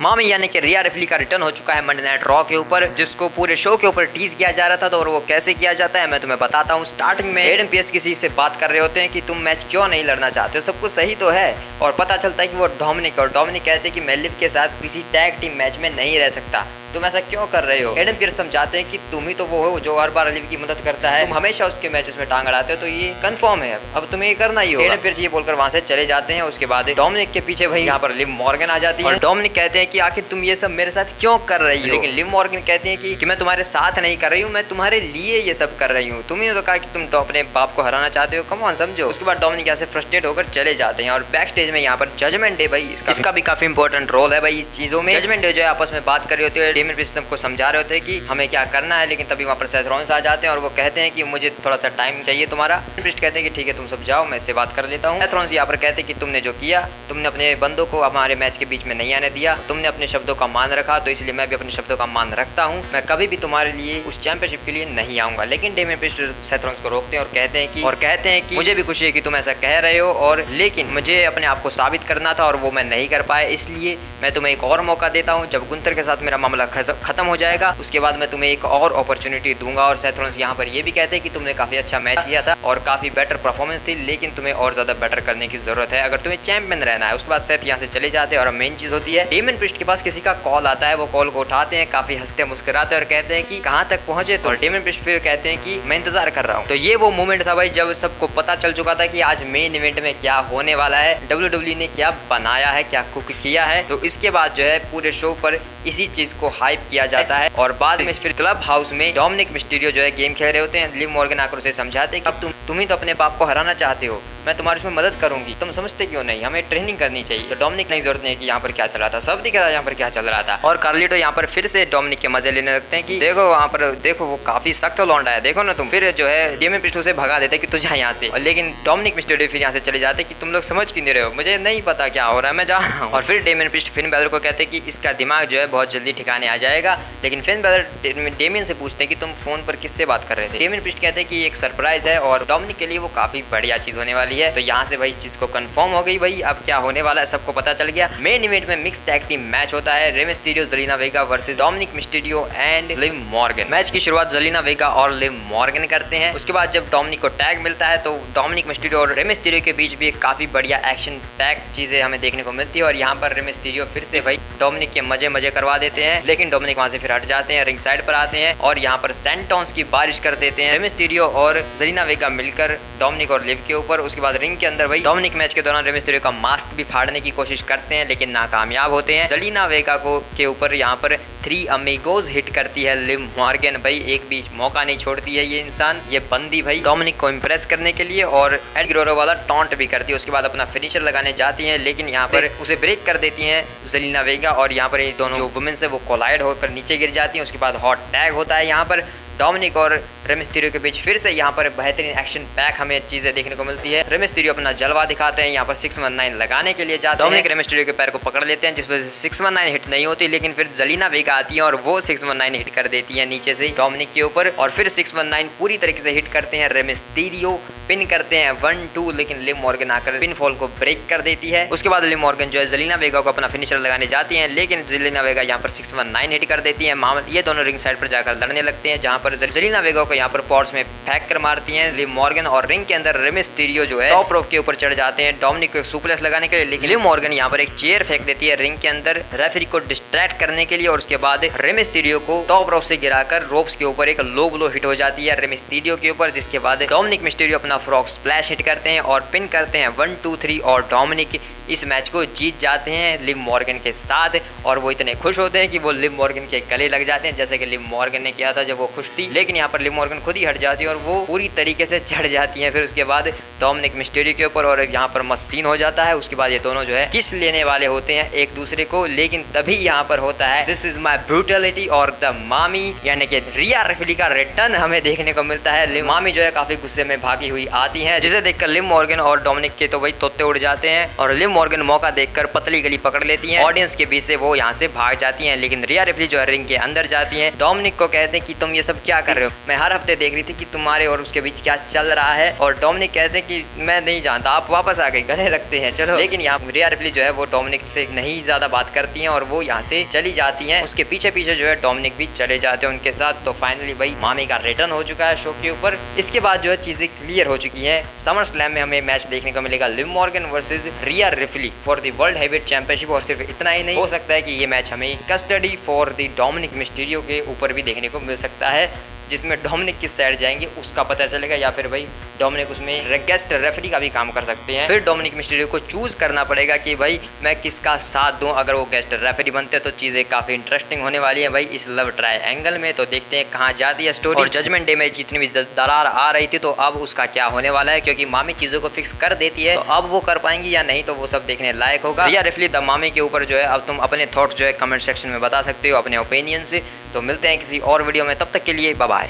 मामी यानी कि रिया रिप्ली का रिटर्न हो चुका है मंडे नाइट रॉ के ऊपर, जिसको पूरे शो के ऊपर टीज किया जा रहा था। तो और वो कैसे किया जाता है मैं तुम्हें बताता हूँ। स्टार्टिंग में एडम पीएस किसी से बात कर रहे होते हैं कि तुम मैच क्यों नहीं लड़ना चाहते हो, सब कुछ सही तो है। और पता चलता है कि वो डोमिनिक, और डोमिनिक कहते हैं कि मैं लिव के साथ किसी टैग टीम मैच में नहीं रह सकता, तुम ऐसा क्यों कर रहे हो। एडम पीयर्स समझाते हैं कि तुम ही तो वो हो जो हर बार लिव की मदद करता है, तुम हमेशा उसके मैचेस में टांग अड़ाते हो, तो ये कंफर्म है, अब तुम्हें ये करना ही होगा। एडम पीयर्स ये बोलकर वहां से चले जाते हैं। उसके बाद डोमिनिक के पीछे भाई यहाँ पर लिव मॉर्गन आ जाती है और डोमिनिक कहते हैं कि आखिर तुम ये सब मेरे साथ क्यों कर रही हो। लेकिन लिव मॉर्गन कहती है कि मैं तुम्हारे साथ नहीं कर रही हूँ, मैं तुम्हारे लिए ये सब कर रही हूँ। तुम ही तो कहा कि तुम अपने बाप को हराना चाहते हो, कम ऑन समझो। उसके बाद डोमिनिक यहाँ से फ्रस्ट्रेट होकर चले जाते हैं और बैक स्टेज में यहाँ पर जजमेंट डे भाई इसका भी काफी इंपॉर्टेंट रोल है भाई इस चीजों में। जजमेंट डे जो है आपस में बात कर रहे होते हैं, डेमियन प्रीस्ट सबको समझा रहे होते हैं कि हमें क्या करना है। लेकिन तभी वहाँ पर सेथ रॉलिंस आ जाते हैं और वो कहते हैं कि मुझे थोड़ा सा टाइम चाहिए तुम्हारा। प्रीस्ट कहते हैं कि ठीक है तुम सब जाओ, मैं इससे बात कर लेता हूँ। सेथ रॉलिंस यहाँ पर कहते हैं कि तुमने जो किया, तुमने अपने बंदों को हमारे मैच के बीच में नहीं आने दिया, तुमने अपने शब्दों का मान रखा, तो इसलिए मैं भी अपने शब्दों का मान रखता हूँ, मैं कभी भी तुम्हारे लिए उस चैंपियनशिप के लिए नहीं आऊंगा। लेकिन डेमियन प्रीस्ट सेथ रॉलिंस को रोकते हैं और कहते हैं कि मुझे भी खुशी है कि तुम ऐसा कह रहे हो, और लेकिन मुझे अपने आप को साबित करना था और वो मैं नहीं कर पाया, इसलिए मैं तुम्हें एक और मौका देता हूँ। जब गुंथर के साथ मेरा मामला खत्म हो जाएगा उसके बाद मैं तुम्हें एक और अपॉर्चुनिटी दूंगा। और सेथ रॉलिंस यहाँ पर ये भी कहते हैं कि तुमने काफी अच्छा मैच किया था और काफी बेटर परफॉर्मेंस थी, लेकिन तुम्हें और ज्यादा बेटर करने की जरूरत है अगर तुम्हें चैंपियन रहना है। उसके बाद सेथ यहाँ से चले जाते हैं और मेन चीज होती है डेमियन प्रीस्ट के पास किसी का कॉल आता है, वो कॉल को उठाते हैं, काफी हंसते मुस्कुराते और कहते हैं कि कहाँ तक पहुंचे, तो डेमियन प्रीस्ट फिर कहते हैं कि मैं इंतजार कर रहा हूँ। तो ये वो मोमेंट था भाई जब सबको पता चल चुका था कि आज मेन इवेंट में क्या होने वाला है, WWE ने क्या बनाया है, क्या कुक किया है। तो इसके बाद जो है पूरे शो पर इसी चीज को हाइप किया जाता है और बाद में फिर क्लब हाउस में डोमिनिक मिस्टीरियो जो है गेम खेल रहे होते हैं। लिव मॉर्गन आकर उसे समझाते हैं कि अब तुम ही तो अपने बाप को हराना चाहते हो, मैं तुम्हारी उसमें मदद करूंगी, तुम समझते क्यों नहीं, हमें ट्रेनिंग करनी चाहिए। तो डोमिनिक नहीं जरूरत नहीं कि यहाँ पर क्या चल रहा था, सब दिख रहा है यहाँ पर क्या चल रहा था। और कार्लिटो यहाँ पर फिर से डोमिनिक के मजे लेने लगते हैं कि देखो वहाँ पर देखो वो काफी सख्त लौंडा है, देखो ना तुम। फिर जो है डेमियन प्रीस्ट उसे भगा देते कि तू जा यहाँ से, लेकिन डोमिनिक मिस्टीरियो फिर यहाँ से चले जाते कि तुम लोग समझ क्यों नहीं रहे हो, मुझे नहीं पता क्या हो रहा है, मैं जा रहा हूँ। और फिर डेमियन प्रीस्ट फिन बैलर को कहते हैं कि इसका दिमाग जो है बहुत जल्दी ठिकाने आ जाएगा। लेकिन फिन बैलर डेमियन से पूछते हैं कि तुम फोन पर किससे बात कर रहे थे। डेमियन प्रीस्ट कहते हैं कि एक सरप्राइज है और डोमिनिक के लिए वो काफी बढ़िया चीज होने वाली है। तो यहाँ से भाई इस चीज को कंफर्म हो गई भाई, अब क्या होने वाला है सबको पता चल गया। मेन इवेंट में मिक्स टैग टीम मैच होता है, Rey Mysterio, Jelena Vega versus Dominik Mysterio and Liv Morgan. Match की शुरुआत जेलिना वेगा और लिव मॉर्गन करते हैं। उसके बाद जब डोमिनिक को टैग मिलता है तो डोमिनिक मिस्टीरियो और रे मिस्टीरियो के बीच भी एक काफी बढ़िया एक्शन पैक चीजें हमें देखने को मिलती है। और यहाँ पर रे मिस्टीरियो फिर से भाई डोमिनिक के मजे करवा देते हैं, लेकिन डोमिनिक वहां से फिर हट जाते हैं, रिंग साइड पर आते हैं और यहाँ पर सेंटोन्स की बारिश कर देते हैं रे मिस्टीरियो और जेलिना वेगा मिलकर डोमिनिक और लिव के ऊपर। उसके बाद रिंग के अंदर भाई डोमिनिक मैच के दौरान रे मिस्टीरियो का मास्क भी फाड़ने की कोशिश करते हैं, लेकिन नाकामयाब होते हैं। जेलिना वेगा को के ऊपर यहाँ पर 3 अमीगोज हिट करती है लिव मॉर्गन। भाई एक भी मौका नहीं छोड़ती है ये इंसान, ये बंदी भाई डोमिनिक को इम्प्रेस करने के लिए, और एड गिरोरो वाला टॉन्ट भी करती है। उसके बाद अपना फिनिशर लगाने जाती है, लेकिन यहाँ पर उसे ब्रेक कर देती है जेलिना वेगा और यहाँ पर ये दोनों जो वुमेन्स है वो कोलाइड होकर नीचे गिर जाती हैं। उसके बाद हॉट टैग होता है यहाँ पर डोमिनिक और रे मिस्टीरियो के बीच। फिर से यहाँ पर बेहतरीन एक्शन पैक हमें चीजें देखने को मिलती है। रे मिस्टीरियो अपना जलवा दिखाते हैं, यहाँ पर 619 लगाने के लिए जाते हैं। डोमिनिक रे मिस्टीरियो के पैर को पकड़ लेते हैं, जिस वजह से 619 हिट नहीं होती, लेकिन फिर जेलिना वेगा आती है और वो 619 हिट कर देती है नीचे से डोमिनिक के ऊपर। और फिर 619 पूरी तरीके से हिट करते हैं रे मिस्टीरियो, पिन करते हैं 1-2, लेकिन लिव मॉर्गन आकर पिन फॉल को ब्रेक कर देती है। उसके बाद लिव मॉर्गन जो है जेलिना वेगा को अपना फिनिशर लगाने जाती है, लेकिन जेलिना वेगा यहाँ पर 619 हिट कर देती है। ये दोनों रिंग साइड पर जाकर लड़ने लगते हैं, जहाँ पर जेलिना वेगा को यहाँ पर पॉट्स में फेंक कर मारती हैं लिव मॉर्गन। और रिंग के अंदर रे मिस्टीरियो जो है टॉप रोप के ऊपर चढ़ जाते हैं डोमिनिक को सुप्लेक्स लगाने के लिए, लेकिन लिव मॉर्गन यहाँ पर एक चेयर फेंक देती है रिंग के अंदर रेफरी को डिस्ट्रैक्ट करने के लिए। और उसके बाद रे मिस्टीरियो को टॉप रोप से गिराकर रोप्स के ऊपर एक लो ब्लो हिट हो जाती है रे मिस्टीरियो के ऊपर, जिसके बाद डोमिनिक मिस्टीरियो अपना फ्रॉग स्प्लैश हिट करते हैं और पिन करते हैं 1-2-3 और डोमिनिक इस मैच को जीत जाते हैं लिव मॉर्गन के साथ। और वो इतने खुश होते हैं कि वो लिव मॉर्गन के गले लग जाते हैं, जैसे कि लिव मॉर्गन ने किया था जब वो खुश थी। लेकिन यहाँ पर लिव मॉर्गन खुद ही हट जाती है और वो पूरी तरीके से चढ़ जाती हैं फिर उसके बाद डोमिनिक मिस्टीरियो के ऊपर, और यहाँ पर मस्त सीन हो जाता है। उसके बाद ये दोनों जो है किस लेने वाले होते हैं एक दूसरे को, लेकिन तभी यहाँ पर होता है दिस इज माई ब्रूटलिटी और द मामी यानी कि रिया रिप्ली का रिटर्न हमें देखने को मिलता है। लिव मामी जो है काफी गुस्से में भागी हुई आती है, जिसे देखकर लिव मॉर्गन और डोमिनिक के तो भाई तोते उड़ जाते हैं और लिव मॉर्गन मौका देखकर पतली गली पकड़ लेती हैं। ऑडियंस के बीच से वो यहाँ से भाग जाती हैं, लेकिन रिया रिप्ली जो है रिंग के अंदर जाती हैं। डोमिनिक को कहते हैं कि तुम ये सब क्या कर रहे हो, मैं हर हफ्ते देख रही थी कि तुम्हारे और उसके बीच क्या चल रहा है। और डोमिनिक कहते हैं कि मैं नहीं जानता, आप वापस आ गए, गले लगते हैं चलो। लेकिन यहाँ रिया रिप्ली जो है वो डोमिनिक से नहीं ज्यादा बात करती हैं और वो यहाँ से चली जाती हैं। उसके पीछे पीछे जो है डोमिनिक भी चले जाते हैं उनके साथ। तो फाइनली भाई मामी का रिटर्न हो चुका है शो के ऊपर। इसके बाद जो है चीजें क्लियर हो चुकी हैं। समर स्लैम में हमें मैच देखने को मिलेगा Liv Morgan versus Riya replay for the world heavyweight championship. और सिर्फ इतना ही नहीं, हो सकता है कि ये मैच हमें custody for the Dominik Mysterio के ऊपर भी देखने को मिल सकता है, जिसमें डोमिनिक किस साइड जाएंगे उसका पता चलेगा, या फिर भाई डोमिनिक उसमें गेस्ट रेफरी का भी काम कर सकते हैं। फिर डोमिनिक मिस्टीरियो को चूज करना पड़ेगा कि भाई मैं किसका साथ दूं। अगर वो गेस्ट रेफरी बनते तो चीजें काफी इंटरेस्टिंग होने वाली है भाई इस लव ट्रायंगल में। तो देखते हैं कहाँ जाती है स्टोरी। और जजमेंट डे में जितनी भी दरार आ रही थी तो अब उसका क्या होने वाला है, क्योंकि मामी चीजों को फिक्स कर देती है। तो अब वो कर पाएंगी या नहीं तो वो सब देखने लायक होगा। रिया रिप्ली द मामी के ऊपर जो है अब तुम अपने थॉट्स जो है कमेंट सेक्शन में बता सकते हो, अपने ओपिनियन से। तो मिलते हैं किसी और वीडियो में, तब तक के लिए बाय बाय।